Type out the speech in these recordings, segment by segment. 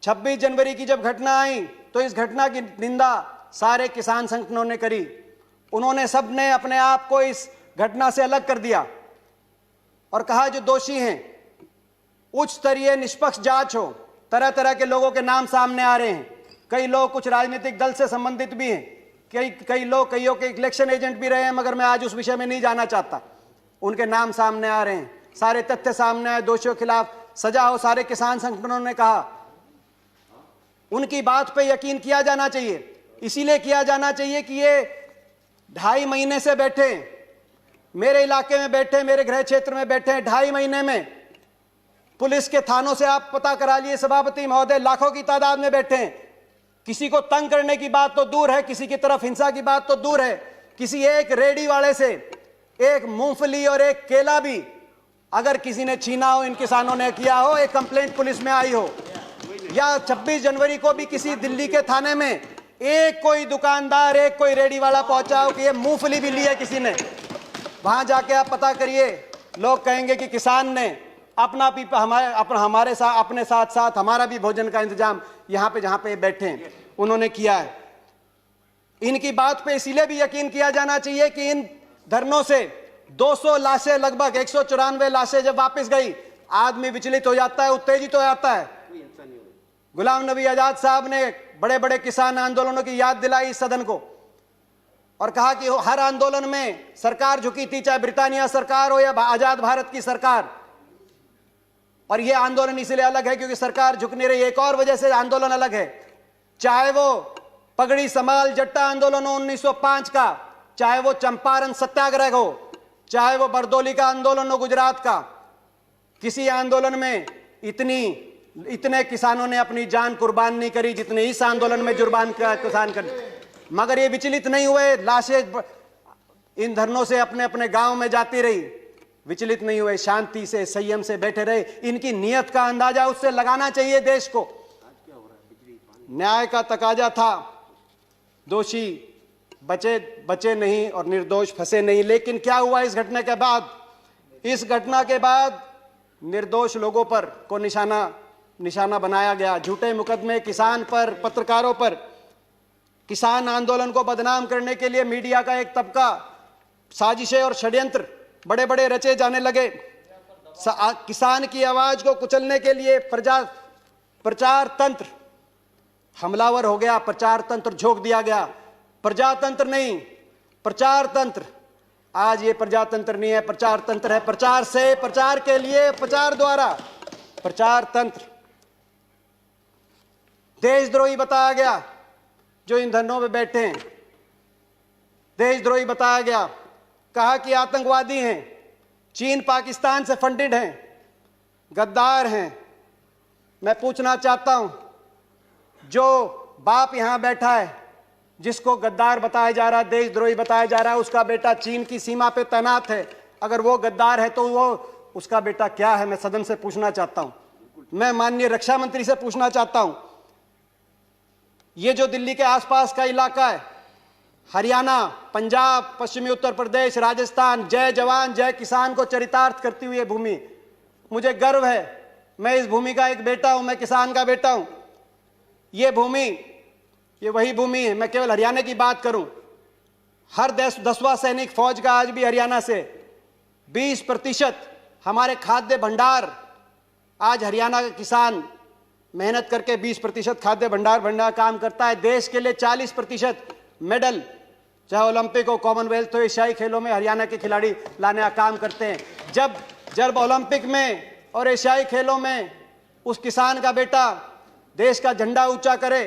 26 जनवरी की जब घटना आई तो इस घटना की निंदा सारे किसान संगठनों ने करी। उन्होंने सबने अपने आप को इस घटना से अलग कर दिया और कहा जो दोषी हैं उच्च स्तरीय निष्पक्ष जांच हो। तरह तरह के लोगों के नाम सामने आ रहे हैं। कई लोग कुछ राजनीतिक दल से संबंधित भी हैं, कईयों के इलेक्शन एजेंट भी रहे हैं, मगर मैं आज उस विषय में नहीं जाना चाहता। उनके नाम सामने आ रहे हैं, सारे तथ्य सामने आए, दोषियों के खिलाफ सजा हो। सारे किसान संगठनों ने कहा उनकी बात पे यकीन किया जाना चाहिए। इसीलिए किया जाना चाहिए कि ये 2.5 महीने से बैठे, मेरे इलाके में बैठे, मेरे गृह क्षेत्र में बैठे हैं। 2.5 महीने में पुलिस के थानों से आप पता करा लिए सभापति महोदय, लाखों की तादाद में बैठे हैं। किसी को तंग करने की बात तो दूर है, किसी की तरफ हिंसा की बात तो दूर है, किसी एक रेडी वाले से एक मूंगफली और एक केला भी अगर किसी ने छीना हो, इन किसानों ने किया हो, एक कंप्लेंट पुलिस में आई हो, या 26 जनवरी को भी किसी दिल्ली के थाने में एक कोई दुकानदार, एक कोई रेडी वाला पहुंचा हो कि ये मूंगफली भी ली है किसी ने, वहां जाके आप पता करिए। लोग कहेंगे कि किसान ने अपना भी हमारे साथ, अपने साथ साथ हमारा भी भोजन का इंतजाम यहाँ पे जहाँ पे बैठे हैं उन्होंने किया है। इनकी बात पे इसीलिए भी यकीन किया जाना चाहिए कि इन धरनों से 200 लाशें, लगभग 194 लाशें जब वापस गई, आदमी विचलित हो जाता है, उत्तेजित हो जाता है। गुलाम नबी आजाद साहब ने बड़े बड़े किसान आंदोलनों की याद दिलाई इस सदन को और कहा कि हर आंदोलन में सरकार झुकी थी, चाहे ब्रिटानिया सरकार हो या आजाद भारत की सरकार। और यह आंदोलन इसलिए अलग है क्योंकि सरकार झुक नहीं रही। एक और वजह से आंदोलन अलग है, चाहे वो पगड़ी समाल जट्टा आंदोलन हो 1905 का, चाहे वो चंपारण सत्याग्रह हो, चाहे वो बरदौली का आंदोलन हो गुजरात का। किसी आंदोलन में इतने किसानों ने अपनी जान कुर्बान नहीं करी जितने इस आंदोलन में किसान कर। मगर ये विचलित नहीं हुए, लाशें इन धरनों से अपने अपने गांव में जाती रही, विचलित नहीं हुए, शांति से संयम से बैठे रहे। इनकी नीयत का अंदाजा उससे लगाना चाहिए देश को। न्याय का तकाजा था, दोषी बचे नहीं और निर्दोष फंसे नहीं। लेकिन क्या हुआ इस घटना के बाद? इस घटना के बाद निर्दोष लोगों पर को निशाना बनाया गया। झूठे मुकदमे किसान पर, पत्रकारों पर। किसान आंदोलन को बदनाम करने के लिए मीडिया का एक तबका, साजिशें और षड्यंत्र बड़े बड़े रचे जाने लगे। किसान की आवाज को कुचलने के लिए प्रचार तंत्र हमलावर हो गया, प्रचार तंत्र झोंक दिया गया। प्रजातंत्र नहीं, प्रचार तंत्र। आज ये प्रजातंत्र नहीं है, प्रचार तंत्र है। प्रचार से, प्रचार के लिए, प्रचार द्वारा प्रचार तंत्र। देशद्रोही बताया गया जो इन धरनों में बैठे हैं, देशद्रोही बताया गया। कहा कि आतंकवादी हैं, चीन पाकिस्तान से फंडेड हैं, गद्दार हैं। मैं पूछना चाहता हूं, जो बाप यहां बैठा है जिसको गद्दार बताया जा रहा है, देशद्रोही बताया जा रहा है, उसका बेटा चीन की सीमा पे तैनात है। अगर वो गद्दार है तो वो उसका बेटा क्या है? मैं सदन से पूछना चाहता हूं। मैं माननीय रक्षा मंत्री से पूछना चाहता हूं। ये जो दिल्ली के आसपास का इलाका है, हरियाणा, पंजाब, पश्चिमी उत्तर प्रदेश, राजस्थान, जय जवान जय किसान को चरितार्थ करती हुई भूमि, मुझे गर्व है। मैं इस भूमि का एक बेटा हूं, मैं किसान का बेटा हूं। ये भूमि, ये वही भूमि है। मैं केवल हरियाणा की बात करूं, हर 10वां सैनिक फौज का आज भी हरियाणा से। 20% हमारे खाद्य भंडार, आज हरियाणा का किसान मेहनत करके 20% खाद्य भंडार काम करता है। देश के लिए 40% मेडल, चाहे ओलंपिक हो, कॉमनवेल्थ हो, एशियाई खेलों में हरियाणा के खिलाड़ी लाने का काम करते हैं। जब ओलंपिक में और एशियाई खेलों में उस किसान का बेटा देश का झंडा ऊंचा करे,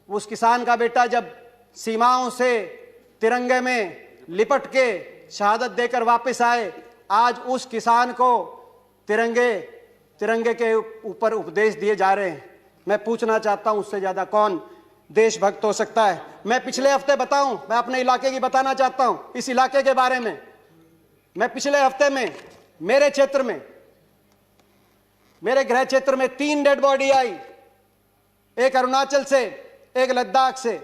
उस किसान का बेटा जब सीमाओं से तिरंगे में लिपट के शहादत देकर वापस आए, आज उस किसान को तिरंगे के ऊपर उपदेश दिए जा रहे हैं। मैं पूछना चाहता हूं, उससे ज्यादा कौन देशभक्त हो सकता है? मैं पिछले हफ्ते बताऊं, मैं अपने इलाके की बताना चाहता हूं, इस इलाके के बारे में। मैं पिछले हफ्ते में मेरे क्षेत्र में, मेरे गृह क्षेत्र में 3 डेड बॉडी आई, एक अरुणाचल से, एक लद्दाख से।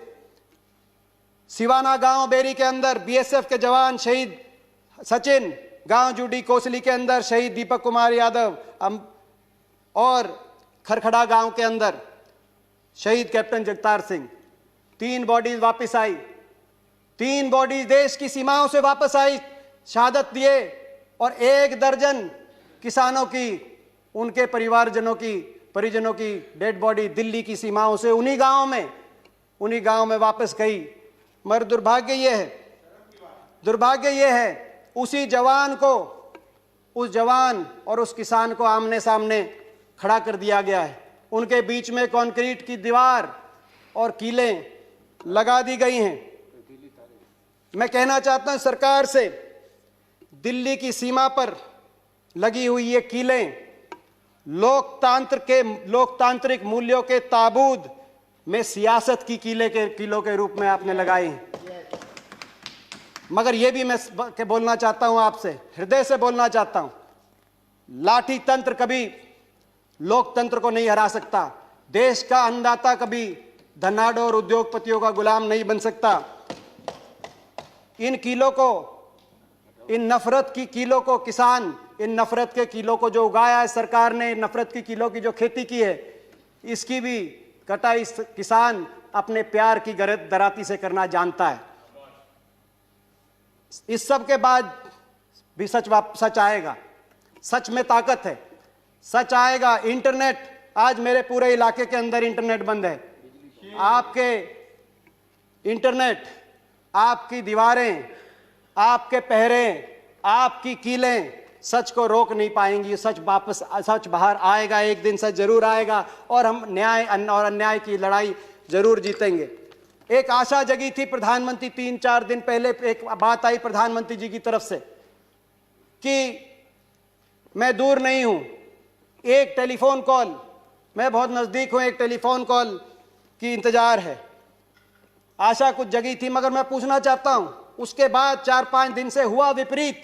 सिवाना गांव बेरी के अंदर बीएसएफ के जवान शहीद सचिन, गांव जूडी कोसली के अंदर शहीद दीपक कुमार यादव, और खरखड़ा गांव के अंदर शहीद कैप्टन जगतार सिंह, 3 बॉडीज वापस आई, 3 बॉडीज देश की सीमाओं से वापस आई, शहादत दिए, और 1 दर्जन किसानों की, उनके परिजनों की डेड बॉडी दिल्ली की सीमाओं से उन्हीं गांव में वापस गई। मगर दुर्भाग्य यह है उसी जवान को, उस जवान और उस किसान को आमने सामने खड़ा कर दिया गया है। उनके बीच में कंक्रीट की दीवार और कीलें लगा दी गई हैं। मैं कहना चाहता हूं सरकार से, दिल्ली की सीमा पर लगी हुई ये कीलें लोकतांत्रिक मूल्यों के ताबूत में सियासत की कीलों के रूप में आपने लगाई हैं। मगर यह भी मैं बोलना चाहता हूं आपसे, हृदय से बोलना चाहता हूं, लाठी तंत्र कभी लोकतंत्र को नहीं हरा सकता। देश का अन्नदाता कभी धनाढ्य और उद्योगपतियों का गुलाम नहीं बन सकता। इन नफरत की कीलों को किसान, इन नफरत के कीलों को जो उगाया है सरकार ने, नफरत की कीलों की जो खेती की है, इसकी भी कटाई किसान अपने प्यार की दराती से करना जानता है। इस सब के बाद भी सच आएगा। सच में ताकत है, सच आएगा। इंटरनेट, आज मेरे पूरे इलाके के अंदर इंटरनेट बंद है। आपके इंटरनेट, आपकी दीवारें, आपके पहरे, आपकी कीलें सच को रोक नहीं पाएंगी। सच बाहर आएगा, एक दिन सच जरूर आएगा, और हम न्याय और अन्याय की लड़ाई जरूर जीतेंगे। एक आशा जगी थी प्रधानमंत्री, 3-4 दिन पहले एक बात आई प्रधानमंत्री जी की तरफ से कि मैं दूर नहीं हूं, एक टेलीफोन कॉल, मैं बहुत नजदीक हूं, एक टेलीफोन कॉल की इंतजार है। आशा कुछ जगी थी। मगर मैं पूछना चाहता हूं, उसके बाद 4-5 दिन से हुआ विपरीत।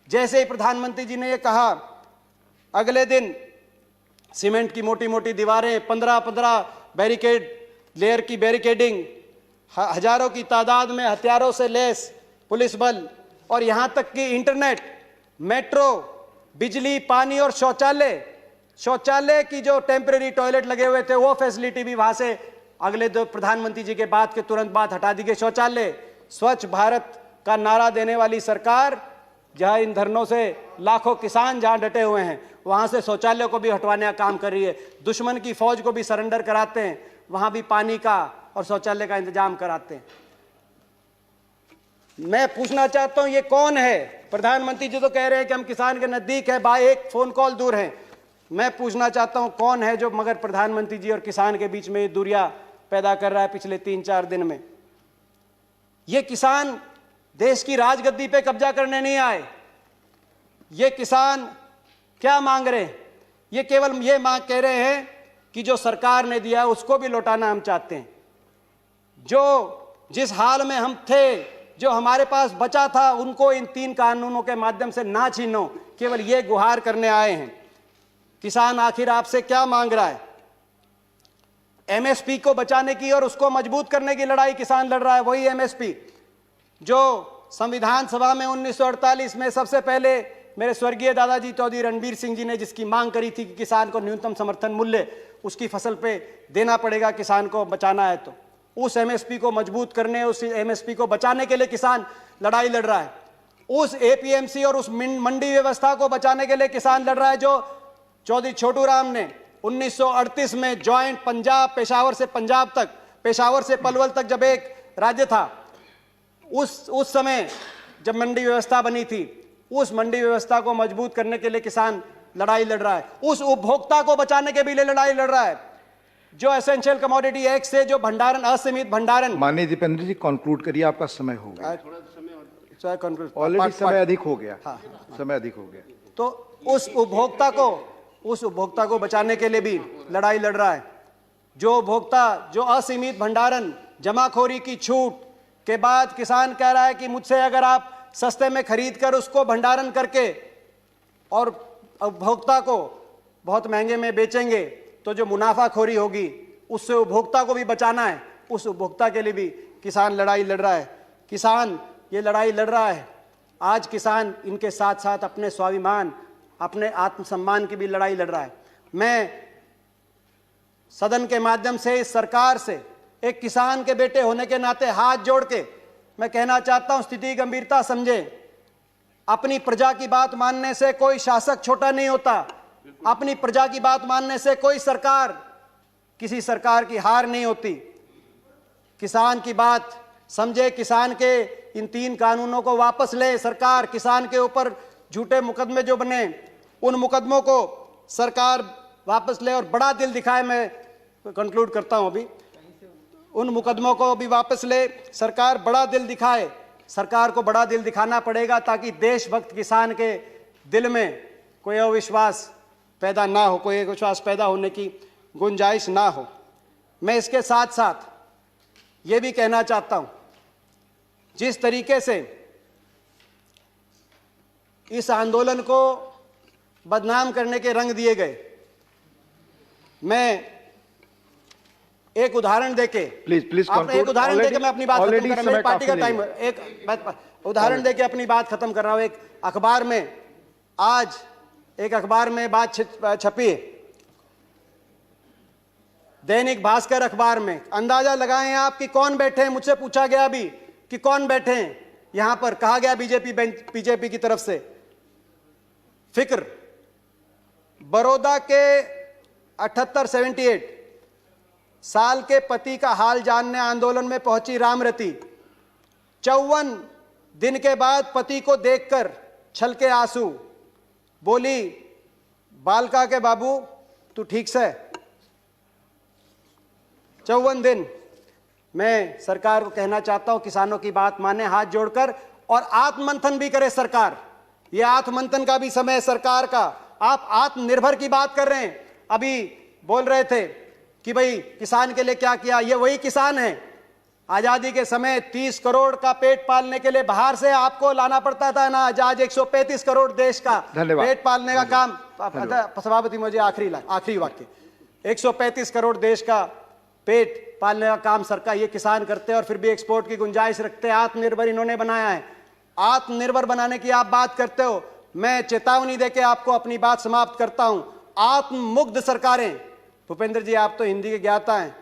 जैसे ही प्रधानमंत्री जी ने यह कहा, अगले दिन सीमेंट की मोटी मोटी दीवारें, 15-15 लेयर की बैरिकेडिंग, हजारों की तादाद में हथियारों से लैस पुलिस बल, और यहां तक कि इंटरनेट, मेट्रो, बिजली, पानी और शौचालय की जो टेम्परेरी टॉयलेट लगे हुए थे, वो फैसिलिटी भी वहां से अगले दो प्रधानमंत्री जी के बाद के तुरंत बाद हटा दी गई। शौचालय, स्वच्छ भारत का नारा देने वाली सरकार, जहां इन धरनों से लाखों किसान जहां डटे हुए हैं, वहां से शौचालय को भी हटवाने का काम कर रही है। दुश्मन की फौज को भी सरेंडर कराते हैं, वहां भी पानी का और शौचालय का इंतजाम कराते हैं। मैं पूछना चाहता हूं, ये कौन है? प्रधानमंत्री जी तो कह रहे हैं कि हम किसान के नजदीक है, भाई एक फोन कॉल दूर है। मैं पूछना चाहता हूं, कौन है जो मगर प्रधानमंत्री जी और किसान के बीच में ये दूरियां पैदा कर रहा है पिछले 3-4 दिन में? ये किसान देश की राजगद्दी पे कब्जा करने नहीं आए। ये किसान क्या मांग रहे हैं? ये केवल ये मांग कह रहे हैं कि जो सरकार ने दिया उसको भी लौटाना हम चाहते हैं। जो जिस हाल में हम थे, जो हमारे पास बचा था, उनको इन 3 कानूनों के माध्यम से ना छीनो, केवल ये गुहार करने आए हैं। किसान आखिर आपसे क्या मांग रहा है? एमएसपी को बचाने की और उसको मजबूत करने की लड़ाई किसान लड़ रहा है। वही एमएसपी जो संविधान सभा में 1948 में सबसे पहले मेरे स्वर्गीय दादाजी चौधरी रणबीर सिंह जी ने जिसकी मांग करी थी कि किसान को न्यूनतम समर्थन मूल्य उसकी फसल पे देना पड़ेगा, किसान को बचाना है, तो उस एमएसपी को मजबूत करने, उस एमएसपी को बचाने के लिए किसान लड़ाई लड़ रहा है। उस एपीएमसी और उस मंडी व्यवस्था को बचाने के लिए किसान लड़ रहा है जो चौधरी छोटू राम ने 1938 में ज्वाइंट पंजाब, पेशावर से पंजाब तक, पेशावर से पलवल तक जब एक राज्य था, उस समय जब मंडी व्यवस्था बनी थी, उस मंडी व्यवस्था को मजबूत करने के लिए किसान लड़ाई लड़ रहा है। उस उपभोक्ता को बचाने के लिए लड़ाई लड़ रहा है जो एसेंशियल कमोडिटी एक्ट से जो भंडारण, असीमित भंडारण। माननीय दीपेंद्र जी कंक्लूड करिए, आपका समय हो गया। ऑलरेडी समय अधिक हो गया। हाँ, समय अधिक हो गया। तो उस उपभोक्ता को बचाने के लिए भी लड़ाई लड़ रहा है। जो उपभोक्ता, जो असीमित भंडारण, जमाखोरी की छूट के बाद किसान कह रहा है कि मुझसे अगर आप सस्ते में खरीद कर उसको भंडारण करके और उपभोक्ता को बहुत महंगे में बेचेंगे तो जो मुनाफाखोरी होगी उससे उपभोक्ता को भी बचाना है। उस उपभोक्ता के लिए भी किसान लड़ाई लड़ रहा है। किसान ये लड़ाई लड़ रहा है। आज किसान इनके साथ साथ अपने स्वाभिमान, अपने आत्मसम्मान की भी लड़ाई लड़ रहा है। मैं सदन के माध्यम से इस सरकार से एक किसान के बेटे होने के नाते हाथ जोड़ के मैं कहना चाहता हूं, स्थिति की गंभीरता समझें। अपनी प्रजा की बात मानने से कोई शासक छोटा नहीं होता। अपनी प्रजा की बात मानने से कोई सरकार, किसी सरकार की हार नहीं होती। किसान की बात समझे, किसान के इन 3 कानूनों को वापस ले सरकार। किसान के ऊपर झूठे मुकदमे जो बने, उन मुकदमों को सरकार वापस ले और बड़ा दिल दिखाए। मैं कंक्लूड करता हूं अभी। उन मुकदमों को भी वापस ले सरकार, बड़ा दिल दिखाए। सरकार को बड़ा दिल दिखाना पड़ेगा ताकि देशभक्त किसान के दिल में कोई अविश्वास पैदा ना हो, कोई अविश्वास पैदा होने की गुंजाइश ना हो। मैं इसके साथ साथ ये भी कहना चाहता हूं, जिस तरीके से इस आंदोलन को बदनाम करने के रंग दिए गए, मैं एक उदाहरण देके प्लीज एक उदाहरण देके मैं अपनी बात खत्म कर रहा हूं। मेरी पार्टी का टाइम, एक उदाहरण देके अपनी बात खत्म कर रहा हूं। एक अखबार में आज एक अखबार में बात छपी, दैनिक भास्कर अखबार में। अंदाजा लगाएं आप कि कौन बैठे हैं। मुझसे पूछा गया अभी कि कौन बैठे हैं यहां पर। कहा गया बीजेपी की तरफ से फिक्र। बड़ौदा के 78 साल के पति का हाल जानने आंदोलन में पहुंची रामरती। 54 दिन के बाद पति को देखकर छलके आंसू। बोली, बालका के बाबू तू ठीक से। 54 दिन। मैं सरकार को कहना चाहता हूं, किसानों की बात माने हाथ जोड़कर, और आत्ममंथन भी करे सरकार। यह आत्ममंथन का भी समय है सरकार का। आप आत्मनिर्भर की बात कर रहे हैं। अभी बोल रहे थे कि भाई किसान के लिए क्या किया। ये वही किसान है। आजादी के समय 30 करोड़ का पेट पालने के लिए बाहर से आपको लाना पड़ता था ना। आज 135 करोड़ देश का पेट पालने का काम। सभापति, मुझे आखिरी वाक्य। 135 करोड़ देश का पेट पालने का काम सरकार, ये किसान करते हैं, और फिर भी एक्सपोर्ट की गुंजाइश रखते हैं। आत्मनिर्भर इन्होंने बनाया है। आत्मनिर्भर बनाने की आप बात करते हो। मैं चेतावनी देके आपको अपनी बात समाप्त करता हूं। आत्ममुग्ध सरकारें, भूपेंद्र जी आप तो हिंदी के ज्ञाता हैं,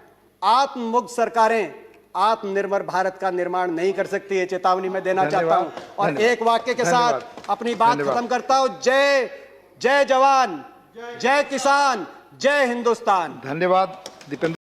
आत्ममुग्ध सरकारें आत्मनिर्भर भारत का निर्माण नहीं कर सकती है। चेतावनी मैं देना चाहता हूं। और एक वाक्य के साथ अपनी बात खत्म करता हूं। जय जवान, जय किसान, जय हिंदुस्तान। धन्यवाद दीपेंद्र।